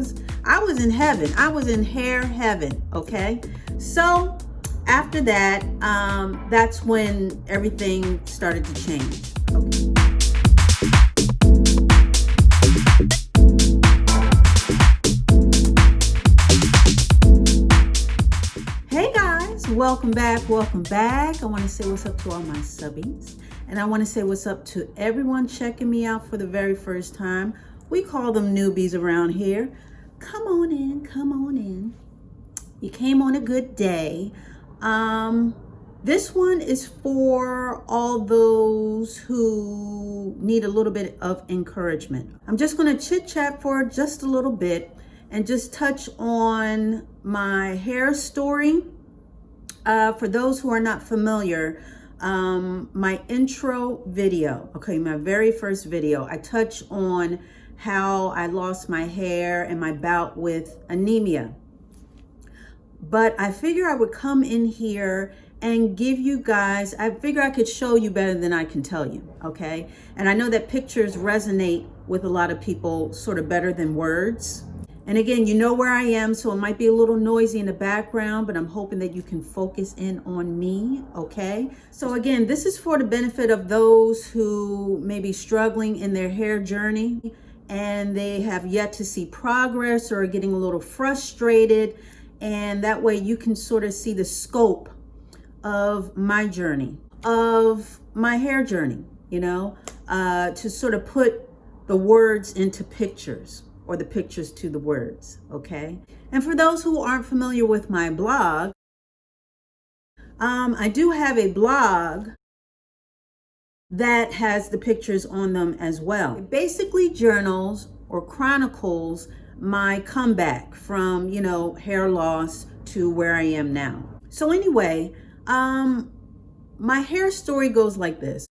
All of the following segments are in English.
was in heaven. I was in hair heaven, okay? So after that, that's when everything started to change. Okay. Hey guys, welcome back. I want to say what's up to all my subbies. And I want to say what's up to everyone checking me out for the very first time. We call them newbies around here. Come on in. You came on a good day. This one is for all those who need a little bit of encouragement. I'm just going to chit chat for just a little bit and just touch on my hair story. For those who are not familiar, my intro video, okay, my very first video, I touch on how I lost my hair and my bout with anemia. But I figure I would come in here and give you guys, I figure I could show you better than I can tell you, okay? And I know that pictures resonate with a lot of people sort of better than words. And again, you know where I am, so it might be a little noisy in the background, but I'm hoping that you can focus in on me, okay? So again, this is for the benefit of those who may be struggling in their hair journey and they have yet to see progress or are getting a little frustrated. And that way you can sort of see the scope of my journey, of my hair journey, you know, to sort of put the words into pictures, or the pictures to the words, okay? And for those who aren't familiar with my blog, I do have a blog that has the pictures on them as well. It basically journals or chronicles my comeback from, you know, hair loss to where I am now. So anyway, my hair story goes like this.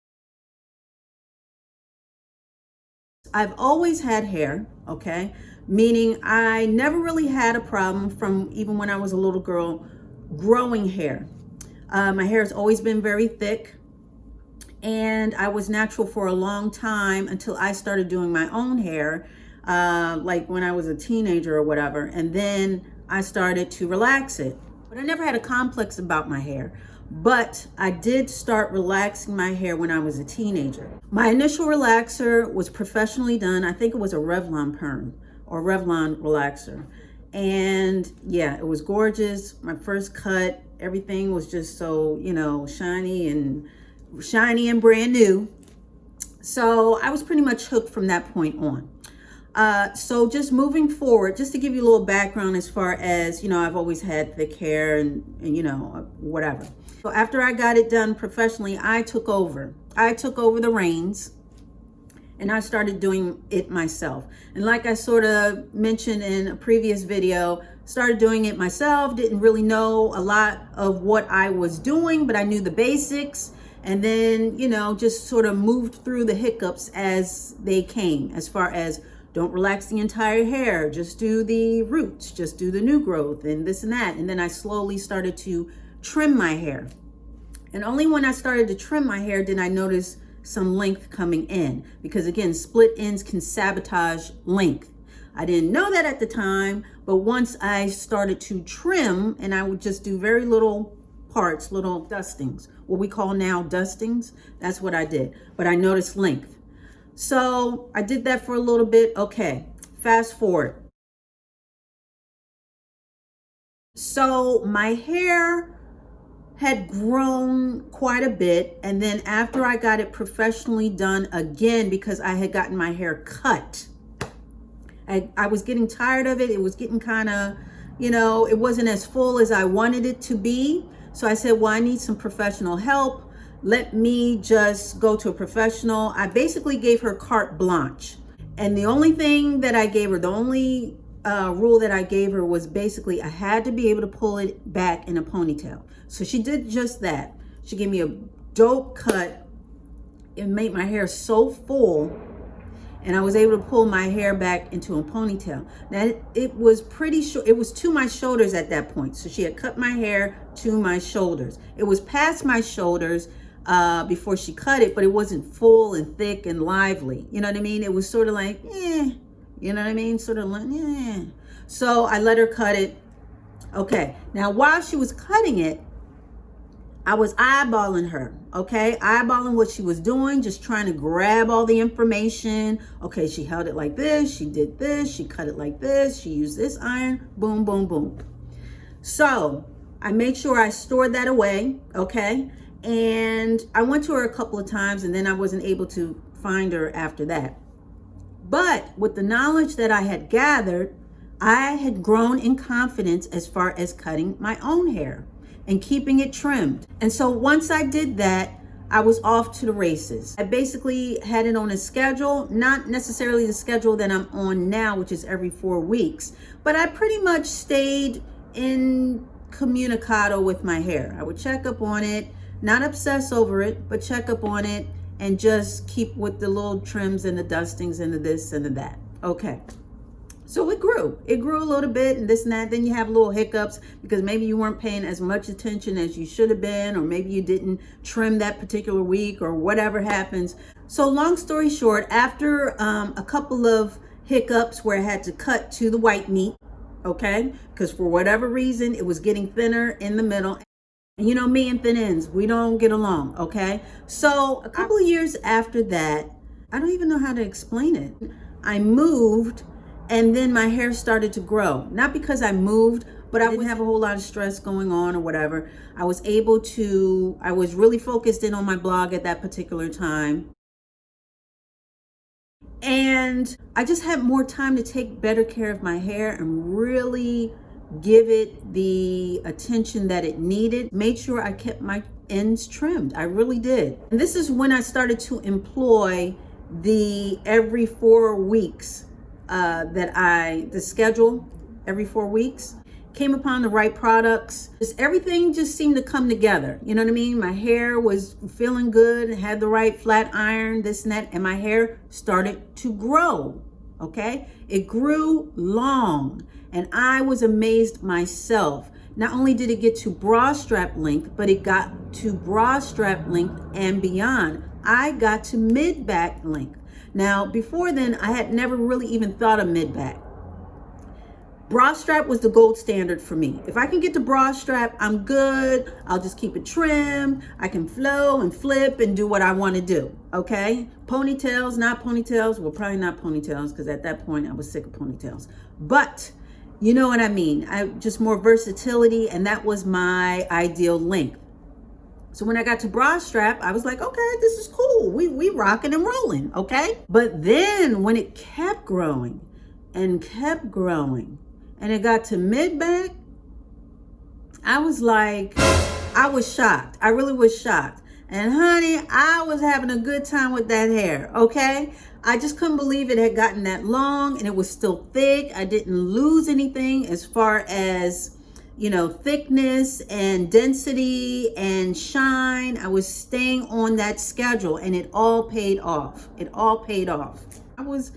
I've always had hair, okay? Meaning I never really had a problem from even when I was a little girl growing hair. My hair has always been very thick and I was natural for a long time until I started doing my own hair, like when I was a teenager or whatever. And then I started to relax it. But I never had a complex about my hair. But I did start relaxing my hair when I was a teenager. My initial relaxer was professionally done. I think it was a Revlon perm or Revlon relaxer. And yeah, it was gorgeous. My first cut, everything was just so, you know, shiny and brand new. So I was pretty much hooked from that point on. So just moving forward, just to give you a little background as far as, you know, I've always had thick hair and you know, whatever. So after I got it done professionally, I took over the reins and I started doing it myself. And like I sort of mentioned in a previous video, started doing it myself, didn't really know a lot of what I was doing, but I knew the basics. And then, you know, just sort of moved through the hiccups as they came, as far as don't relax the entire hair, just do the roots, just do the new growth and this and that. And then I slowly started to trim my hair. And only when I started to trim my hair did I notice some length coming in, because again, split ends can sabotage length. I didn't know that at the time, but once I started to trim, and I would just do very little parts, little dustings, what we call now dustings, that's what I did. But I noticed length. So I did that for a little bit. Okay, fast forward. So my hair had grown quite a bit. And then after I got it professionally done again, because I had gotten my hair cut, I was getting tired of it. It was getting kind of, you know, it wasn't as full as I wanted it to be. So I said, well, I need some professional help. Let me just go to a professional. I basically gave her carte blanche. And the only thing that I gave her, the only rule that I gave her was basically I had to be able to pull it back in a ponytail. So she did just that. She gave me a dope cut. It made my hair so full, and I was able to pull my hair back into a ponytail. Now it was pretty short. It was to my shoulders at that point. So she had cut my hair to my shoulders. It was past my shoulders before she cut it, but it wasn't full and thick and lively. You know what I mean? It was sort of like, You know what I mean? Sort of like, yeah. So I let her cut it. Okay. Now, while she was cutting it, I was eyeballing her, okay? Eyeballing what she was doing, just trying to grab all the information. Okay, she held it like this, she did this, she cut it like this, she used this iron, boom, boom, boom. So I made sure I stored that away, okay? And I went to her a couple of times and then I wasn't able to find her after that. But with the knowledge that I had gathered, I had grown in confidence as far as cutting my own hair and keeping it trimmed. And so once I did that, I was off to the races. I basically had it on a schedule, not necessarily the schedule that I'm on now, which is every 4 weeks, but I pretty much stayed in communicado with my hair. I would check up on it, not obsess over it, but check up on it and just keep with the little trims and the dustings and the this and the that. Okay. So it grew a little bit and this and that. Then you have little hiccups because maybe you weren't paying as much attention as you should have been, or maybe you didn't trim that particular week or whatever happens. So long story short, after a couple of hiccups where I had to cut to the white meat, okay, because for whatever reason, it was getting thinner in the middle. And you know, me and thin ends, we don't get along, okay? So a couple of years after that, I don't even know how to explain it. I moved. And then my hair started to grow, not because I moved, but I didn't have a whole lot of stress going on or whatever. I was really focused in on my blog at that particular time. And I just had more time to take better care of my hair and really give it the attention that it needed. Made sure I kept my ends trimmed. I really did. And this is when I started to employ the every 4 weeks the schedule every 4 weeks. Came upon the right products. Everything just seemed to come together. You know what I mean? My hair was feeling good, had the right flat iron, this and that, and my hair started to grow, okay? It grew long, and I was amazed myself. Not only did it get to bra strap length, but it got to bra strap length and beyond. I got to mid-back length. Now, before then, I had never really even thought of mid-back. Bra strap was the gold standard for me. If I can get the bra strap, I'm good. I'll just keep it trimmed. I can flow and flip and do what I want to do, okay? Ponytails, not ponytails. Well, probably not ponytails because at that point I was sick of ponytails. But you know what I mean. Just more versatility, and that was my ideal length. So when I got to bra strap, I was like, okay, this is cool. We rocking and rolling, okay? But then when it kept growing and kept growing and it got to mid-back, I was shocked. I really was shocked. And honey, I was having a good time with that hair, okay? I just couldn't believe it had gotten that long and it was still thick. I didn't lose anything as far as, you know, thickness and density and shine. I was staying on that schedule and it all paid off. It all paid off. I was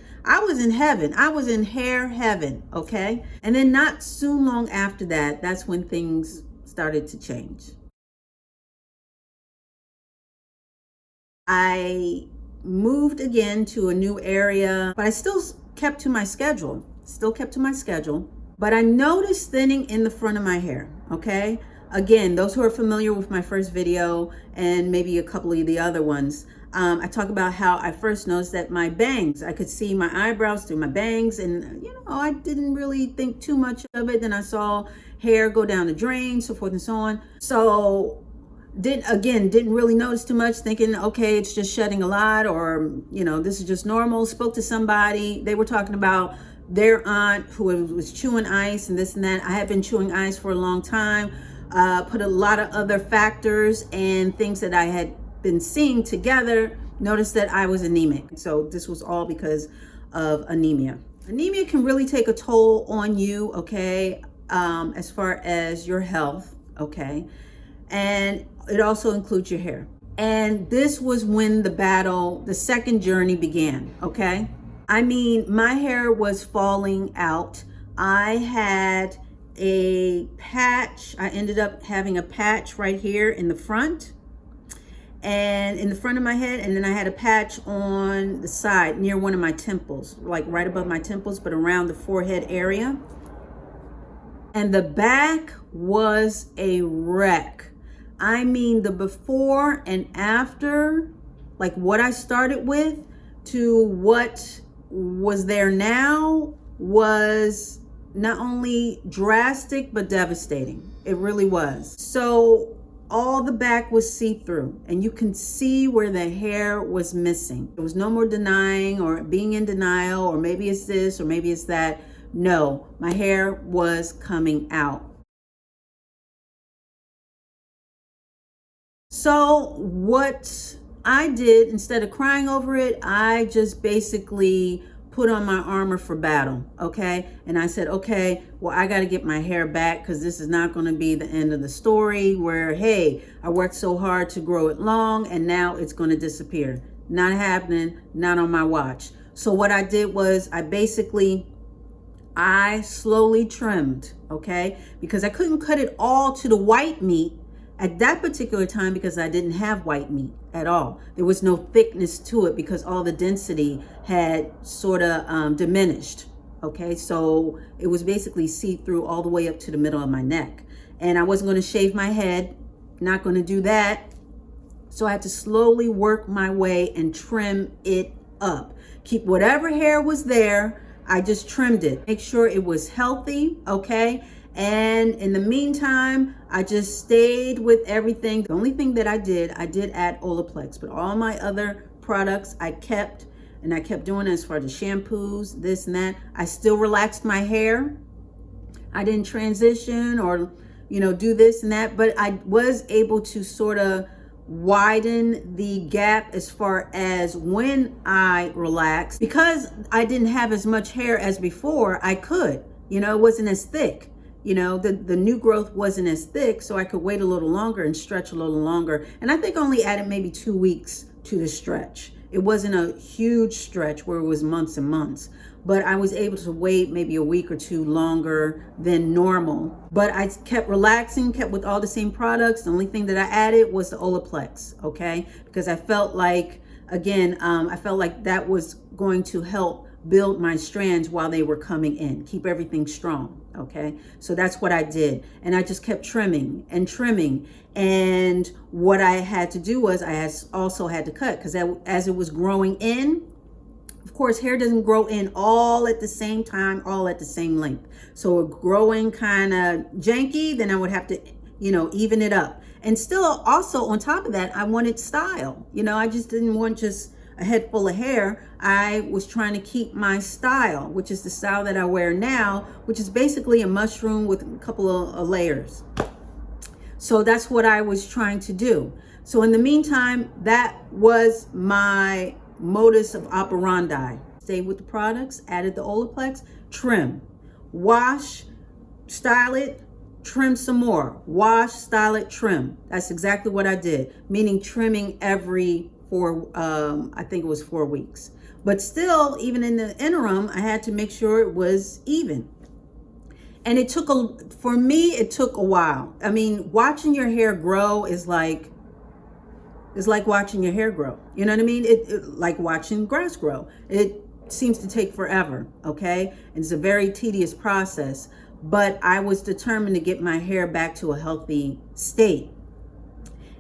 in heaven. I was in hair heaven, okay? And then not soon long after that, that's when things started to change. I moved again to a new area, but I still kept to my schedule. But I noticed thinning in the front of my hair, okay? Again, those who are familiar with my first video and maybe a couple of the other ones, I talk about how I first noticed that my bangs, I could see my eyebrows through my bangs, and you know, I didn't really think too much of it. Then I saw hair go down the drain, so forth and so on. So didn't really notice too much, thinking, okay, it's just shedding a lot, or you know, this is just normal. Spoke to somebody, they were talking about their aunt who was chewing ice and this and that. I had been chewing ice for a long time, put a lot of other factors and things that I had been seeing together, noticed that I was anemic. So this was all because of anemia. Anemia can really take a toll on you, okay, as far as your health, okay? And it also includes your hair. And this was when the second journey began, okay? I mean, my hair was falling out. I had a patch. I ended up having a patch right here in the front. and in the front of my head, and then I had a patch on the side near one of my temples, like right above my temples, but around the forehead area. And the back was a wreck. I mean, the before and after, like what I started with to what was there now, was not only drastic but devastating. It really was. So all the back was see-through, and you can see where the hair was missing. There was no more denying or being in denial, or maybe it's this or maybe it's that. No, my hair was coming out. So what I did, instead of crying over it, I just basically put on my armor for battle, okay? And I said, okay, well, I got to get my hair back, because this is not going to be the end of the story where, hey, I worked so hard to grow it long and now it's going to disappear. Not happening, not on my watch. So what I did was I slowly trimmed, okay? Because I couldn't cut it all to the white meat at that particular time, because I didn't have white meat at all. There was no thickness to it because all the density had sort of diminished, okay? So it was basically see-through all the way up to the middle of my neck. And I wasn't going to shave my head, not going to do that. So I had to slowly work my way and trim it up. Keep whatever hair was there, I just trimmed it. Make sure it was healthy, okay? And in the meantime, I just stayed with everything. The only thing that I did add Olaplex, but all my other products I kept, and I kept doing it as far as the shampoos, this and that. I still relaxed my hair. I didn't transition or, do this and that, but I was able to sort of widen the gap as far as when I relaxed. Because I didn't have as much hair as before, I could, it wasn't as thick. The new growth wasn't as thick, so I could wait a little longer and stretch a little longer. And I think only added maybe 2 weeks to the stretch. It wasn't a huge stretch where it was months and months, but I was able to wait maybe a week or two longer than normal. But I kept relaxing, kept with all the same products. The only thing that I added was the Olaplex, okay? Because I felt like, again, I felt like that was going to help build my strands while they were coming in, keep everything strong, okay? So that's what I did. And I just kept trimming and trimming. And what I had to do was I also had to cut, because as it was growing in, of course, hair doesn't grow in all at the same time, all at the same length. So growing kind of janky, then I would have to, even it up. And still also on top of that, I wanted style. I just didn't want just a head full of hair. I was trying to keep my style, which is the style that I wear now, which is basically a mushroom with a couple of layers. So that's what I was trying to do. So in the meantime, that was my modus of operandi. Stay with the products, added the Olaplex, trim, wash, style it, trim some more, wash, style it, trim. That's exactly what I did, meaning trimming every I think it was 4 weeks. But still, even in the interim, I had to make sure it was even. And it took for me, it took a while. I mean, watching your hair grow is like watching your hair grow. You know what I mean? It like watching grass grow. It seems to take forever, okay? And it's a very tedious process. But I was determined to get my hair back to a healthy state.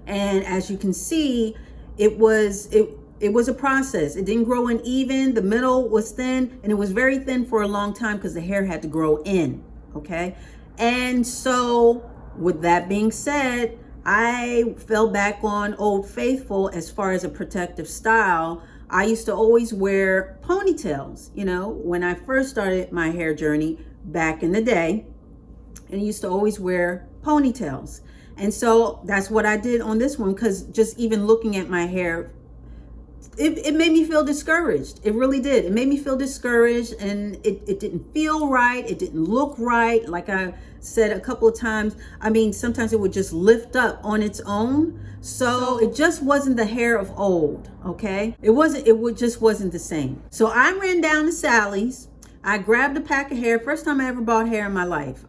And as you can see, it was a process. It didn't grow in even. The middle was thin, and it was very thin for a long time because the hair had to grow in, okay? And so with that being said, I fell back on Old Faithful as far as a protective style. I used to always wear ponytails, when I first started my hair journey back in the day, and I used to always wear ponytails. And so that's what I did on this one, because just even looking at my hair, it made me feel discouraged. It really did. It made me feel discouraged, and it didn't feel right. It didn't look right. Like I said a couple of times, I mean, sometimes it would just lift up on its own. So it just wasn't the hair of old, okay? It just wasn't the same. So I ran down to Sally's. I grabbed a pack of hair. First time I ever bought hair in my life.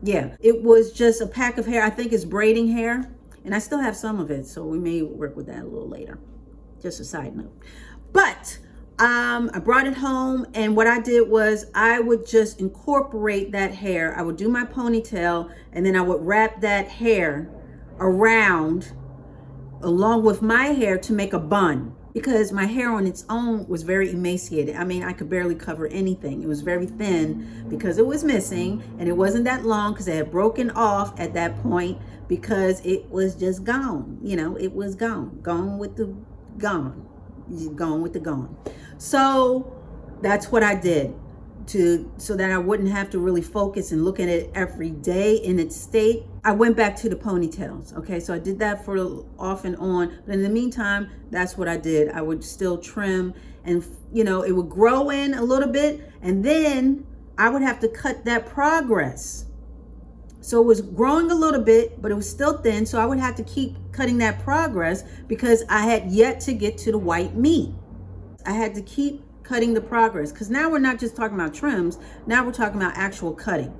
Yeah, it was just a pack of hair. I think it's braiding hair. And I still have some of it, so we may work with that a little later. Just a side note. But I brought it home, and what I did was I would just incorporate that hair. I would do my ponytail, and then I would wrap that hair around along with my hair to make a bun, because my hair on its own was very emaciated. I mean, I could barely cover anything. It was very thin because it was missing, and it wasn't that long because it had broken off at that point because it was just gone. You know, it was gone with the gone. So that's what I did so that I wouldn't have to really focus and look at it every day in its state. I went back to the ponytails. Okay, so I did that for off and on, but in the meantime, that's what I did. I would still trim, and you know, it would grow in a little bit, and then I would have to cut that progress. So it was growing a little bit, but it was still thin, so I would have to keep cutting that progress because I had yet to get to the white meat. I had to keep cutting the progress, because now we're not just talking about trims, now we're talking about actual cutting.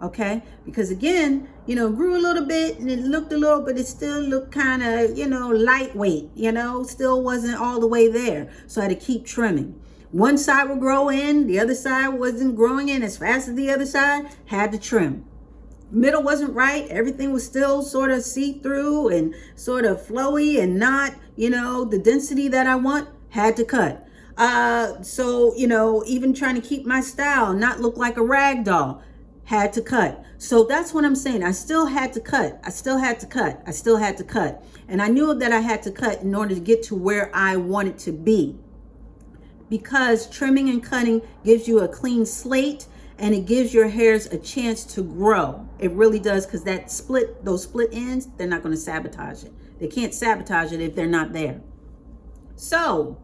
Okay, because again, you know, grew a little bit and it looked a little, but it still looked kind of, you know, lightweight, you know, still wasn't all the way there. So I had to keep trimming. One side would grow in, the other side wasn't growing in as fast as the other side, had to trim. Middle wasn't right, everything was still sort of see-through and sort of flowy and not, you know, the density that I want, had to cut. So, you know, even trying to keep my style, not look like a rag doll, had to cut. So that's what I'm saying. I still had to cut. I still had to cut. And I knew that I had to cut in order to get to where I wanted to be. Because trimming and cutting gives you a clean slate, and it gives your hairs a chance to grow. It really does, because those split ends, they're not going to sabotage it. They can't sabotage it if they're not there. So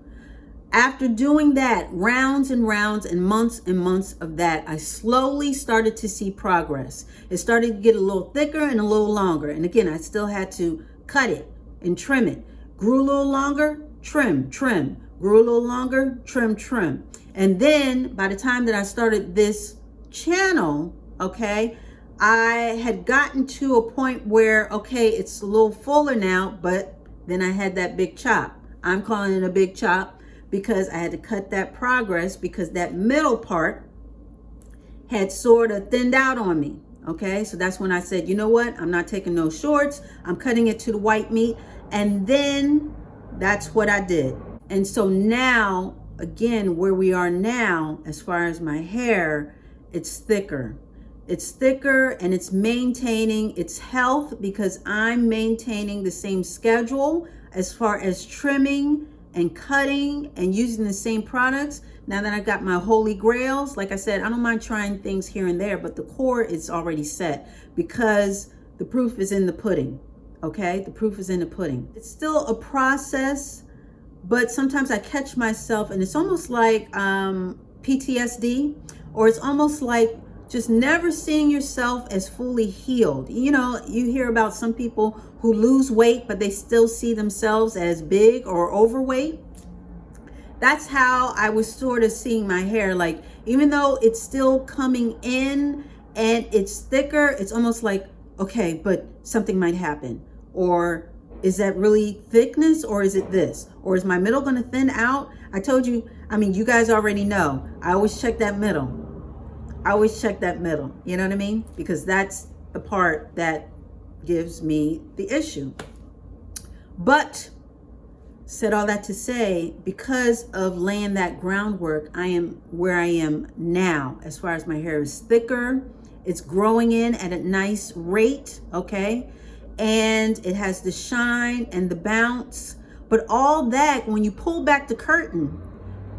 after doing that, rounds and rounds and months of that, I slowly started to see progress. It started to get a little thicker and a little longer. And again, I still had to cut it and trim it. Grew a little longer, trim. Grew a little longer, trim. And then by the time that I started this channel, okay, I had gotten to a point where, okay, it's a little fuller now, but then I had that big chop. I'm calling it a big chop, because I had to cut that progress because that middle part had sort of thinned out on me. Okay, so that's when I said, you know what? I'm not taking no shorts. I'm cutting it to the white meat. And then that's what I did. And so now, again, where we are now, as far as my hair, it's thicker. It's thicker, and it's maintaining its health because I'm maintaining the same schedule as far as trimming and cutting and using the same products. Now that I got my holy grails, like I said, I don't mind trying things here and there, but the core is already set because the proof is in the pudding. Okay, the proof is in the pudding. It's still a process, but sometimes I catch myself, and it's almost like PTSD, or it's almost like just never seeing yourself as fully healed. You know, you hear about some people who lose weight, but they still see themselves as big or overweight. That's how I was sort of seeing my hair. Like, even though it's still coming in and it's thicker, it's almost like, okay, but something might happen. Or is that really thickness, or is it this? Or is my middle going to thin out? I told you, I mean, you guys already know, I always check that middle. You know what I mean? Because that's the part that gives me the issue. But said all that to say, because of laying that groundwork, I am where I am now. As far as my hair is thicker, it's growing in at a nice rate, okay? And it has the shine and the bounce. But all that, when you pull back the curtain,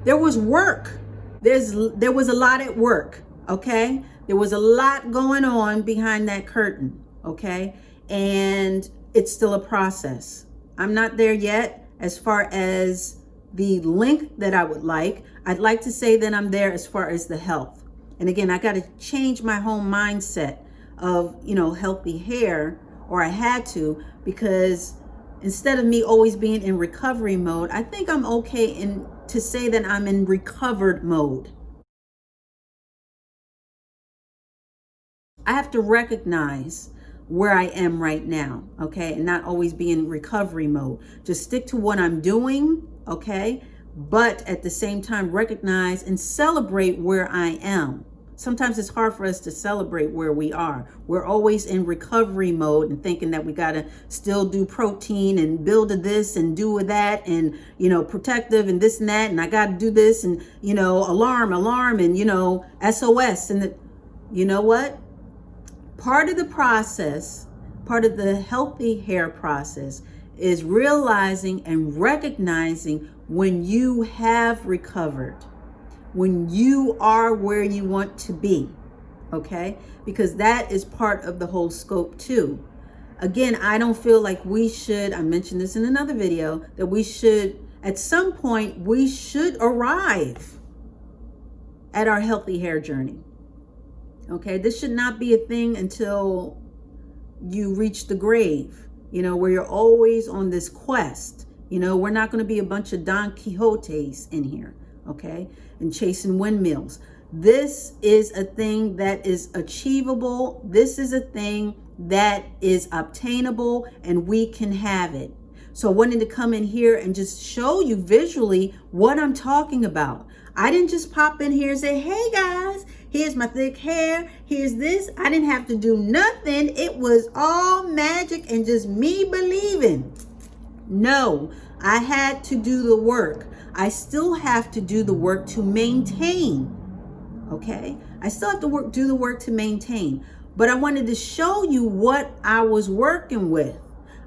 there was work. There was a lot at work. Okay, there was a lot going on behind that curtain. Okay, and it's still a process. I'm not there yet as far as the length that I would like. I'd like to say that I'm there as far as the health. And again, I got to change my whole mindset of, you know, healthy hair, or I had to, because instead of me always being in recovery mode, I think I'm okay to say that I'm in recovered mode. I have to recognize where I am right now, okay? And not always be in recovery mode. Just stick to what I'm doing, okay? But at the same time, recognize and celebrate where I am. Sometimes it's hard for us to celebrate where we are. We're always in recovery mode and thinking that we gotta still do protein and build a this and do a that and, you know, protective and this and that, and I gotta do this and, you know, alarm, and, you know, SOS. And you know what? Part of the process, part of the healthy hair process is realizing and recognizing when you have recovered, when you are where you want to be, okay? Because that is part of the whole scope too. Again, I don't feel like we should, I mentioned this in another video, that we should, at some point, we should arrive at our healthy hair journey, okay? This should not be a thing until you reach the grave, you know, where you're always on this quest. You know, we're not going to be a bunch of Don Quixotes in here, okay, and chasing windmills. This is a thing that is achievable. This is a thing that is obtainable, and we can have it. So I wanted to come in here and just show you visually what I'm talking about. I didn't just pop in here and say, hey guys, here's my thick hair, here's this. I didn't have to do nothing. It was all magic and just me believing. No, I had to do the work. I still have to do the work to maintain, okay? I still have to do the work to maintain. But I wanted to show you what I was working with.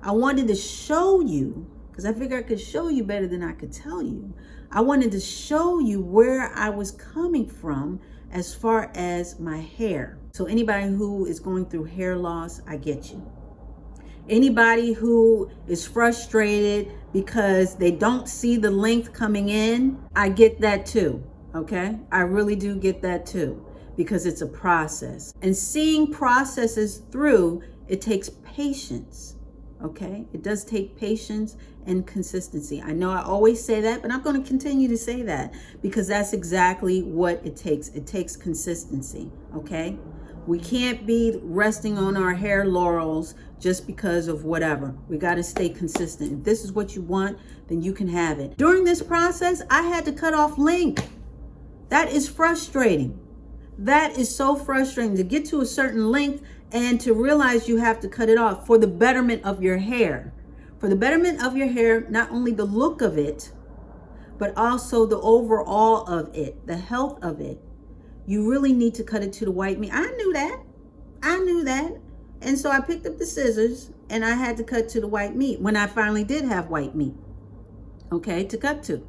I wanted to show you, because I figured I could show you better than I could tell you. I wanted to show you where I was coming from as far as my hair. So anybody who is going through hair loss, I get you. Anybody who is frustrated because they don't see the length coming in, I get that too, okay? I really do get that too, because it's a process. And seeing processes through, it takes patience, okay? It does take patience and consistency. I know I always say that, but I'm going to continue to say that because that's exactly what it takes. It takes consistency, okay? We can't be resting on our hair laurels just because of whatever. We got to stay consistent. If this is what you want, then you can have it. During this process, I had to cut off length. That is frustrating. That is so frustrating to get to a certain length and to realize you have to cut it off for the betterment of your hair. For the betterment of your hair, not only the look of it, but also the overall of it, the health of it. You really need to cut it to the white meat. I knew that. I knew that. And so I picked up the scissors and I had to cut to the white meat when I finally did have white meat, okay, to cut to.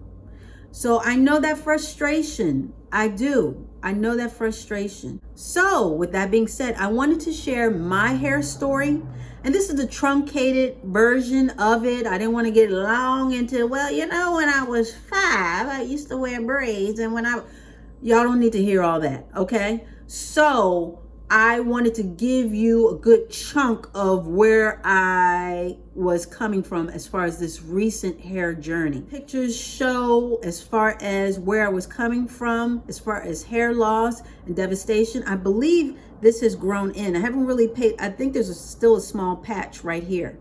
So I know that frustration. I do. I know that frustration. So with that being said, I wanted to share my hair story. And this is the truncated version of it. I didn't want to get long into, well, you know, when I was 5, I used to wear braids. And when y'all don't need to hear all that, okay? So I wanted to give you a good chunk of where I was coming from as far as this recent hair journey. Pictures show as far as where I was coming from, as far as hair loss and devastation. I believe this has grown in. I haven't really paid, I think there's still a small patch right here.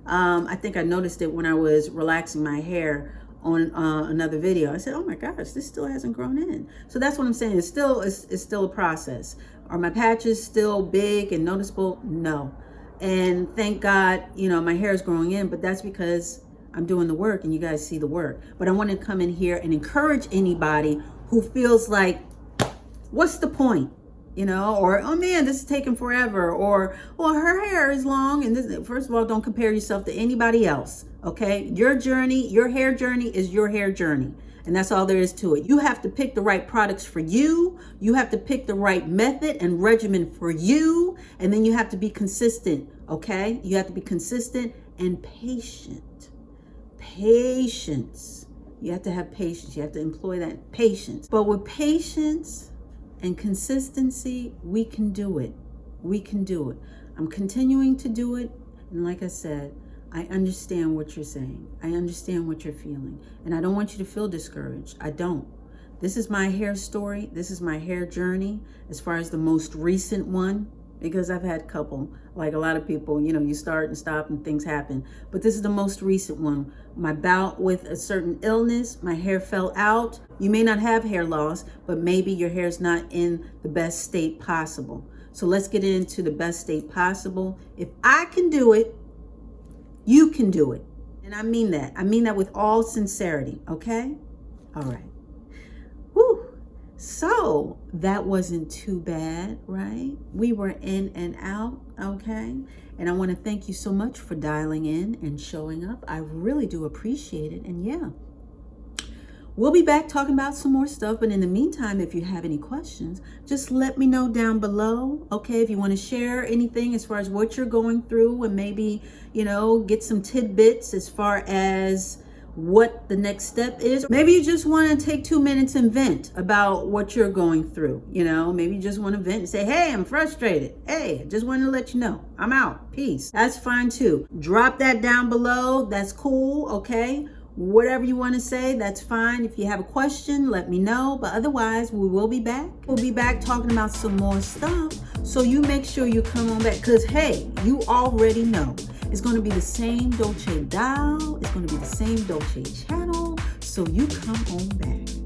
I think I noticed it when I was relaxing my hair on another video. I said, oh my gosh, this still hasn't grown in. So that's what I'm saying. It's still a process. Are my patches still big and noticeable? No. And thank God, you know, my hair is growing in, but that's because I'm doing the work and you guys see the work. But I want to come in here and encourage anybody who feels like, what's the point? You know, or, oh man, this is taking forever, or, well, her hair is long. And this, first of all, don't compare yourself to anybody else. Okay. Your journey, your hair journey is your hair journey. And that's all there is to it. You have to pick the right products for you. You have to pick the right method and regimen for you. And then you have to be consistent. Okay. You have to be consistent and patient. Patience. You have to have patience. You have to employ that patience. But with patience and consistency, we can do it. We can do it. I'm continuing to do it. And like I said, I understand what you're saying. I understand what you're feeling. And I don't want you to feel discouraged. I don't. This is my hair story. This is my hair journey as far as the most recent one. because I've had a couple, like a lot of people, you know, you start and stop and things happen. But this is the most recent one. My bout with a certain illness, my hair fell out. You may not have hair loss, but maybe your hair's not in the best state possible. So let's get into the best state possible. If I can do it, you can do it. And I mean that. I mean that with all sincerity, okay? All right. Whew. So that wasn't too bad, right? We were in and out, okay? And I want to thank you so much for dialing in and showing up. I really do appreciate it. And yeah, we'll be back talking about some more stuff. But in the meantime, if you have any questions, just let me know down below, okay? If you want to share anything as far as what you're going through and maybe, you know, get some tidbits as far as what the next step is. Maybe you just want to take 2 minutes and vent about what you're going through. You know, maybe you just want to vent and say, hey, I'm frustrated. Hey, I just wanted to let you know I'm out. Peace. That's fine too. Drop that down below. That's cool. Okay. Whatever you want to say, that's fine. If you have a question, let me know. But otherwise, we will be back. We'll be back talking about some more stuff. So you make sure you come on back because, hey, you already know. It's going to be the same Dolce dial. It's going to be the same Dolce channel. So you come on back.